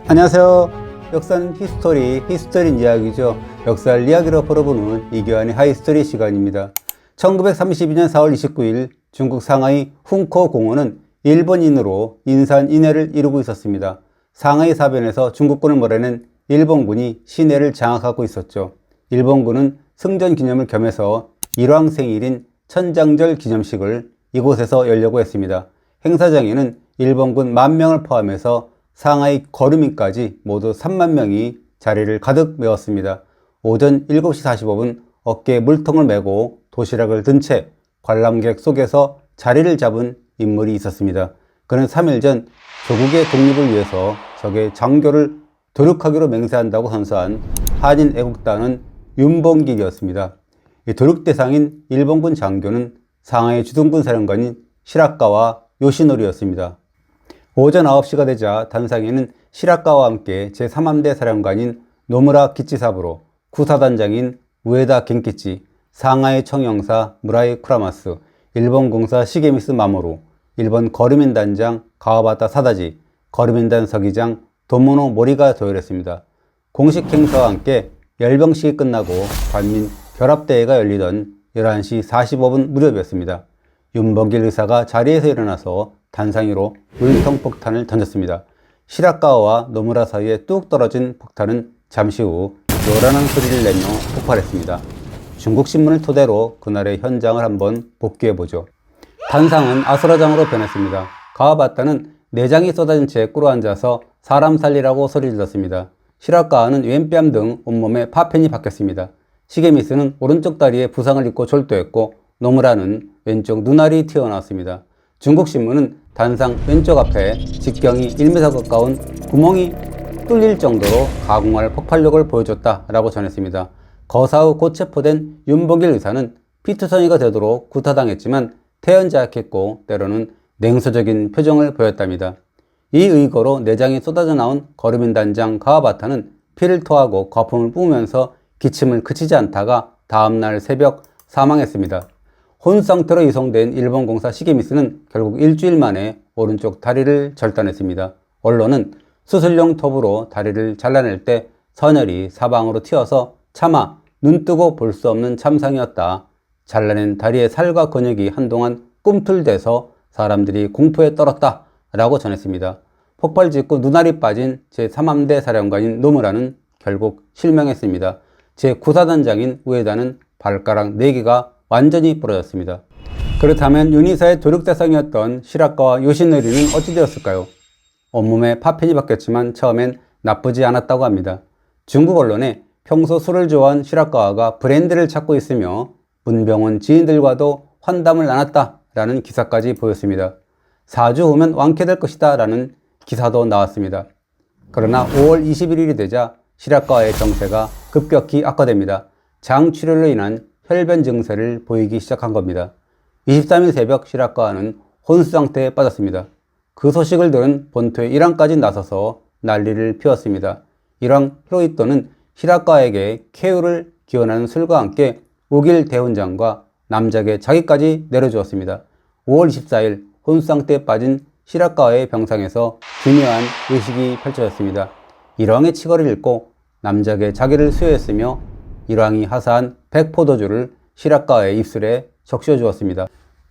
안녕하세요. 역사는 히스토리인 이야기죠. 역사를 이야기로 풀어보는 이규환의 하이스토리 시간입니다. 1932년 4월 29일 중국 상하이 훈커 공원은 일본인으로 인산인해를 이루고 있었습니다. 상하이 사변에서 중국군을 몰아낸 일본군이 시내를 장악하고 있었죠. 일본군은 승전 기념을 겸해서 일왕 생일인 천장절 기념식을 이곳에서 열려고 했습니다. 행사장에는 일본군 10,000명을 포함해서 상하이 거류민까지 모두 30,000명이 자리를 가득 메웠습니다. 오전 7시 45분 어깨에 물통을 메고 도시락을 든 채 관람객 속에서 자리를 잡은 인물이 있었습니다. 그는 3일 전 조국의 독립을 위해서 적의 장교를 도륙하기로 맹세한다고 선서한 한인 애국단은 윤봉길이었습니다. 이 도륙 대상인 일본군 장교는 상하이 주둔군 사령관인 시라카와 요시노리였습니다. 오전 9시가 되자 단상에는 시라카와 함께 제3함대 사령관인 노무라 기치사부로, 구사단장인 우에다 겐키치, 상하이 청영사 무라이 쿠라마스, 일본 공사 시게미스 마모루, 일본 거류민 단장 가와바타 사다지, 거류민단 서기장 도모노 모리가 도열했습니다. 공식 행사와 함께 열병식이 끝나고 관민 결합대회가 열리던 11시 45분 무렵이었습니다. 윤봉길 의사가 자리에서 일어나서 단상 위로 물통 폭탄을 던졌습니다. 시라카와와 노무라 사이에 뚝 떨어진 폭탄은 잠시 후 요란한 소리를 내며 폭발했습니다. 중국 신문을 토대로 그날의 현장을 한번 복귀해보죠. 단상은 아수라장으로 변했습니다. 가와바타는 내장이 쏟아진 채 꿇어앉아서 사람 살리라고 소리 질렀습니다. 시라카와는 왼뺨 등 온몸에 파편이 박혔습니다. 시게미스는 오른쪽 다리에 부상을 입고 졸도했고 노무라는 왼쪽 눈알이 튀어나왔습니다. 중국신문은 단상 왼쪽 앞에 직경이 1m 가까운 구멍이 뚫릴 정도로 가공할 폭발력을 보여줬다라고 전했습니다. 거사 후 곧 체포된 윤봉길 의사는 피투성이가 되도록 구타당했지만 태연자약했고 때로는 냉소적인 표정을 보였답니다. 이 의거로 내장이 쏟아져 나온 거류민 단장 가와바타는 피를 토하고 거품을 뿜으면서 기침을 그치지 않다가 다음날 새벽 사망했습니다. 혼 상태로 이송된 일본 공사 시게미스는 결국 일주일 만에 오른쪽 다리를 절단했습니다. 언론은 수술용 톱으로 다리를 잘라낼 때 선혈이 사방으로 튀어서 차마 눈뜨고 볼 수 없는 참상이었다. 잘라낸 다리의 살과 근육이 한동안 꿈틀대서 사람들이 공포에 떨었다 라고 전했습니다. 폭발 직후 눈알이 빠진 제3함대 사령관인 노무라는 결국 실명했습니다. 제9사단장인 우에다는 발가락 4개가 완전히 부러졌습니다. 그렇다면 윤희사의 도륙 대상이었던 시라카와 요시노리는 어찌 되었을까요? 온몸에 파편이 박혔지만 처음엔 나쁘지 않았다고 합니다. 중국 언론에 평소 술을 좋아한 시라카와가 브랜드를 찾고 있으며 문병원 지인들과도 환담을 나눴다라는 기사까지 보였습니다. 4주 후면 완쾌될 것이다 라는 기사도 나왔습니다. 그러나 5월 21일이 되자 시라카와의 정세가 급격히 악화됩니다. 장출혈로 인한 혈변 증세를 보이기 시작한 겁니다. 23일 새벽 시라카와는 혼수 상태에 빠졌습니다. 그 소식을 들은 본토의 이란까지 나서서 난리를 피웠습니다. 이랑 히로히토는 시라카와에게 쾌유를 기원하는 술과 함께 우길 대훈장과 남작의 자기까지 내려주었습니다. 5월 24일 혼수 상태에 빠진 시라카와의 병상에서 기묘한 의식이 펼쳐졌습니다. 일왕의 치거를 읽고 남작의 자기를 수여했으며 일왕이 하사한 백포도주를 시라카와의 입술에 적셔 주었습니다.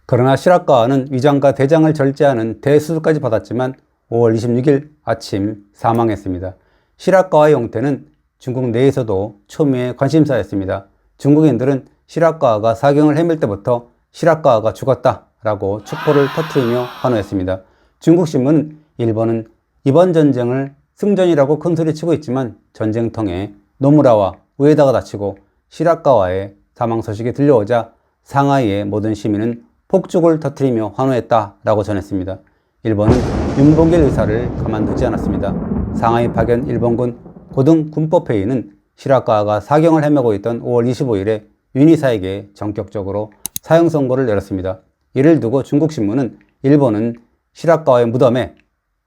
그러나 시라카와는 위장과 대장을 절제하는 대수술까지 받았지만 5월 26일 아침 사망했습니다. 시라카와의 용태는 중국 내에서도 초미의 관심사였습니다. 중국인들은 시라카와가 사경을 헤맬 때부터 시라카와가 죽었다 라고 축포를 터뜨리며 환호했습니다. 중국신문은 일본은 이번 전쟁을 승전이라고 큰소리치고 있지만 전쟁통에 노무라와 우에다가 다치고 시라카와의 사망 소식이 들려오자 상하이의 모든 시민은 폭죽을 터뜨리며 환호했다라고 전했습니다. 일본은 윤봉길 의사를 가만두지 않았습니다. 상하이 파견 일본군 고등 군법회의는 시라카와가 사경을 헤매고 있던 5월 25일에 윤희사에게 전격적으로 사형 선고를 내렸습니다. 이를 두고 중국신문은 일본은 시라카와의 무덤에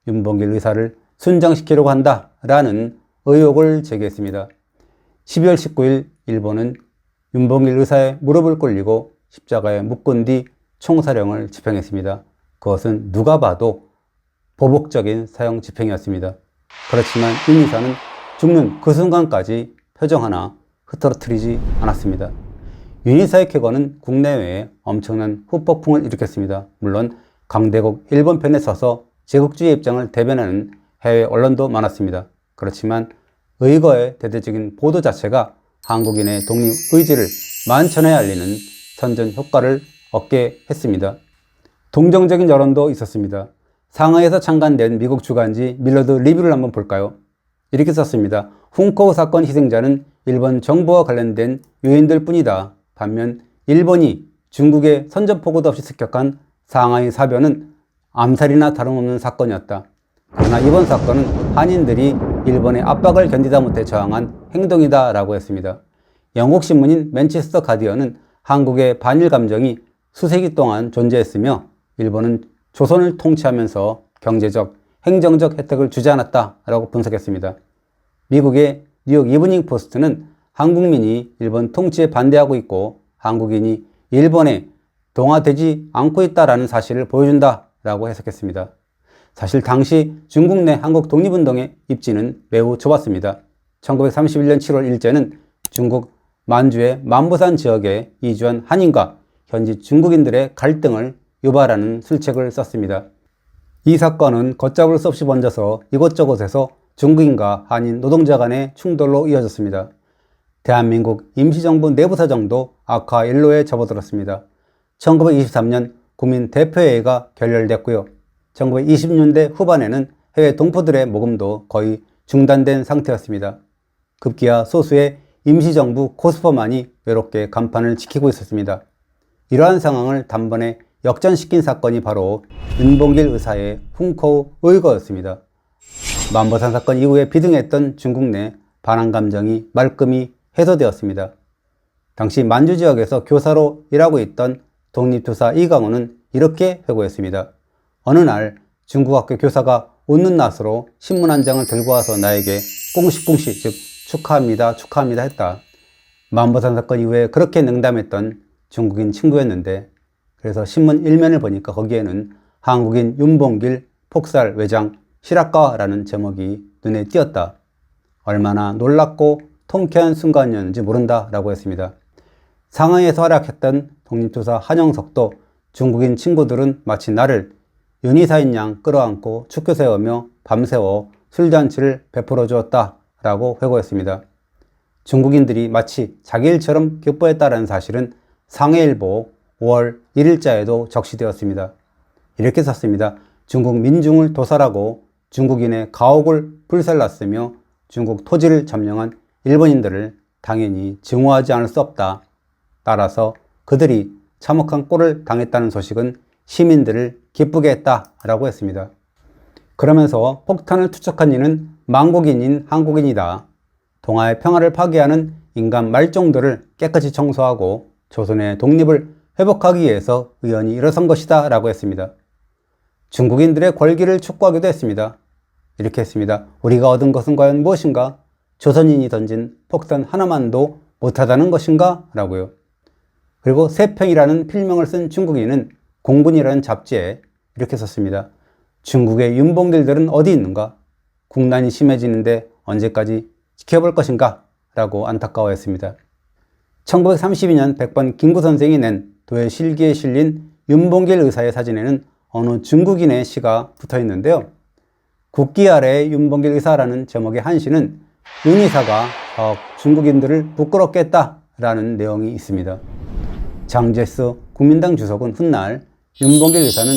윤봉길 의사를 순장시키려고 한다라는 의혹을 제기했습니다. 12월 19일 일본은 윤봉길 의사의 무릎을 꿇리고 십자가에 묶은 뒤 총사령을 집행했습니다. 그것은 누가 봐도 보복적인 사형 집행이었습니다. 그렇지만 윤희사는 죽는 그 순간까지 표정 하나 흐트러뜨리지 않았습니다. 윤희사의 쾌거는 국내외에 엄청난 후폭풍을 일으켰습니다. 물론 강대국 일본 편에 서서 제국주의 입장을 대변하는 해외 언론도 많았습니다. 그렇지만 의거의 대대적인 보도 자체가 한국인의 독립 의지를 만천하에 알리는 선전 효과를 얻게 했습니다. 동정적인 여론도 있었습니다. 상하이에서 창간된 미국 주간지 밀러드 리뷰를 한번 볼까요? 이렇게 썼습니다. 훈커우 사건 희생자는 일본 정부와 관련된 요인들 뿐이다. 반면 일본이 중국에 선전포고도 없이 습격한 상하이 사변은 암살이나 다름없는 사건이었다. 그러나 이번 사건은 한인들이 일본의 압박을 견디다 못해 저항한 행동이다 라고 했습니다. 영국 신문인 맨체스터 가디언은 한국의 반일 감정이 수세기 동안 존재했으며 일본은 조선을 통치하면서 경제적, 행정적 혜택을 주지 않았다 라고 분석했습니다. 미국의 뉴욕 이브닝 포스트는 한국민이 일본 통치에 반대하고 있고 한국인이 일본에 동화되지 않고 있다라는 사실을 보여준다 라고 해석했습니다. 사실 당시 중국 내 한국 독립운동의 입지는 매우 좁았습니다. 1931년 7월 일제는 중국 만주의 만부산 지역에 이주한 한인과 현지 중국인들의 갈등을 유발하는 술책을 썼습니다. 이 사건은 걷잡을 수 없이 번져서 이곳저곳에서 중국인과 한인 노동자 간의 충돌로 이어졌습니다. 대한민국 임시정부 내부사정도 악화 일로에 접어들었습니다. 1923년 국민대표회의가 결렬됐고요. 1920년대 후반에는 해외 동포들의 모금도 거의 중단된 상태였습니다. 급기야 소수의 임시정부 고스퍼만이 외롭게 간판을 지키고 있었습니다. 이러한 상황을 단번에 역전시킨 사건이 바로 윤봉길 의사의 훈커우 의거였습니다. 만보산 사건 이후에 비등했던 중국 내 반한 감정이 말끔히 해소되었습니다. 당시 만주 지역에서 교사로 일하고 있던 독립투사 이강호는 이렇게 회고했습니다. 어느 날 중국 학교 교사가 웃는 낯으로 신문 한 장을 들고 와서 나에게 꽁시꽁시 즉 축하합니다 축하합니다 했다. 만보산 사건 이후에 그렇게 냉담했던 중국인 친구였는데 그래서 신문 일면을 보니까 거기에는 한국인 윤봉길 폭살 외장 실학가라는 제목이 눈에 띄었다. 얼마나 놀랍고 통쾌한 순간이었는지 모른다 라고 했습니다. 상하이에서 활약했던 독립투사 한영석도 중국인 친구들은 마치 나를 윤희사인 양 끌어안고 축교 세우며 밤새워 술잔치를 베풀어 주었다 라고 회고했습니다. 중국인들이 마치 자기 일처럼 기뻐했다는 사실은 상해일보 5월 1일자에도 적시되었습니다. 이렇게 썼습니다. 중국 민중을 도살하고 중국인의 가옥을 불살랐으며 중국 토지를 점령한 일본인들을 당연히 증오하지 않을 수 없다. 따라서 그들이 참혹한 꼴을 당했다는 소식은 시민들을 기쁘게 했다 라고 했습니다. 그러면서 폭탄을 투척한 이는 망국인인 한국인이다. 동아의 평화를 파괴하는 인간 말종들을 깨끗이 청소하고 조선의 독립을 회복하기 위해서 의원이 일어선 것이다 라고 했습니다. 중국인들의 권리를 촉구하기도 했습니다. 이렇게 했습니다. 우리가 얻은 것은 과연 무엇인가? 조선인이 던진 폭탄 하나만도 못하다는 것인가? 라고요. 그리고 세평이라는 필명을 쓴 중국인은 공군이라는 잡지에 이렇게 썼습니다. 중국의 윤봉길들은 어디 있는가? 국난이 심해지는데 언제까지 지켜볼 것인가? 라고 안타까워했습니다. 1932년 백번 김구 선생이 낸 도의 실기에 실린 윤봉길 의사의 사진에는 어느 중국인의 시가 붙어 있는데요. 국기 아래의 윤봉길 의사라는 제목의 한 시는 윤의사가 중국인들을 부끄럽게 했다라는 내용이 있습니다. 장제스 국민당 주석은 훗날 윤봉길 의사는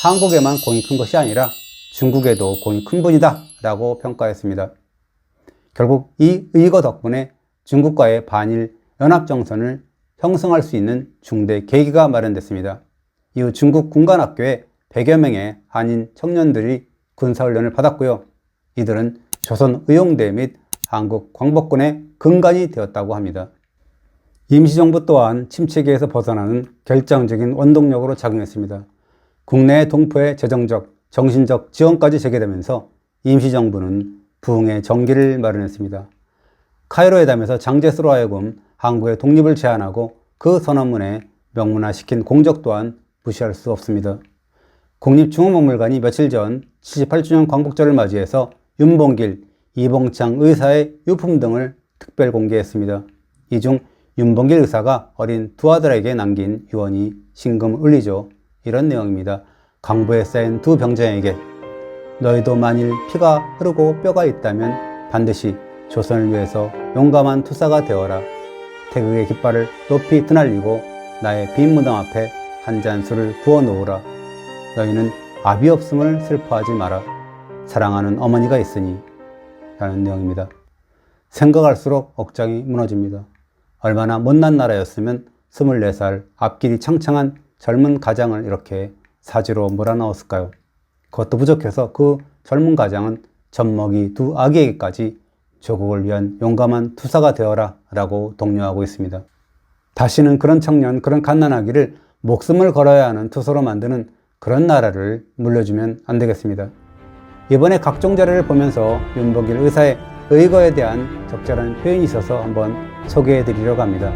한국에만 공이 큰 것이 아니라 중국에도 공이 큰 분이다 라고 평가했습니다. 결국 이 의거 덕분에 중국과의 반일 연합정선을 형성할 수 있는 중대 계기가 마련됐습니다. 이후 중국 군관학교에 100여 명의 한인 청년들이 군사훈련을 받았고요. 이들은 조선 의용대 및 한국 광복군의 근간이 되었다고 합니다. 임시정부 또한 침체기에서 벗어나는 결정적인 원동력으로 작용했습니다. 국내의 동포의 재정적, 정신적 지원까지 재개되면서 임시정부는 부흥의 전기를 마련했습니다. 카이로 회담에서 장제스로 하여금 한국의 독립을 제안하고 그 선언문에 명문화시킨 공적 또한 무시할 수 없습니다. 국립중앙박물관이 며칠 전 78주년 광복절을 맞이해서 윤봉길, 이봉창 의사의 유품 등을 특별 공개했습니다. 이 중 윤봉길 의사가 어린 두 아들에게 남긴 유언이 심금을 울리죠. 이런 내용입니다. 강부에 쌓인 두 병장에게 너희도 만일 피가 흐르고 뼈가 있다면 반드시 조선을 위해서 용감한 투사가 되어라. 태극의 깃발을 높이 드날리고 나의 빈 무덤 앞에 한 잔 술을 부어 놓으라. 너희는 아비 없음을 슬퍼하지 마라. 사랑하는 어머니가 있으니. 라는 내용입니다. 생각할수록 억장이 무너집니다. 얼마나 못난 나라였으면 24살 앞길이 창창한 젊은 가장을 이렇게 사지로 몰아넣었을까요? 그것도 부족해서 그 젊은 가장은 젖먹이 두 아기에게까지 조국을 위한 용감한 투사가 되어라 라고 독려하고 있습니다. 다시는 그런 청년, 그런 갓난아기를 목숨을 걸어야 하는 투서로 만드는 그런 나라를 물려주면 안 되겠습니다. 이번에 각종 자료를 보면서 윤봉길 의사의 의거에 대한 적절한 표현이 있어서 한번 소개해 드리려고 합니다.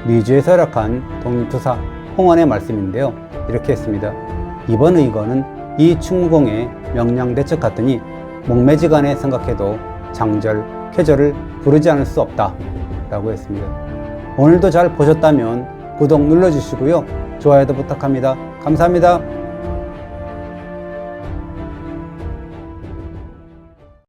미주에서 활약한 독립투사 홍원의 말씀인데요. 이렇게 했습니다. 이번 의거는 이 충무공의 명량대첩 같으니 목매지간에 생각해도 장절, 쾌절을 부르지 않을 수 없다 라고 했습니다. 오늘도 잘 보셨다면 구독 눌러주시고요. 좋아요도 부탁합니다. 감사합니다.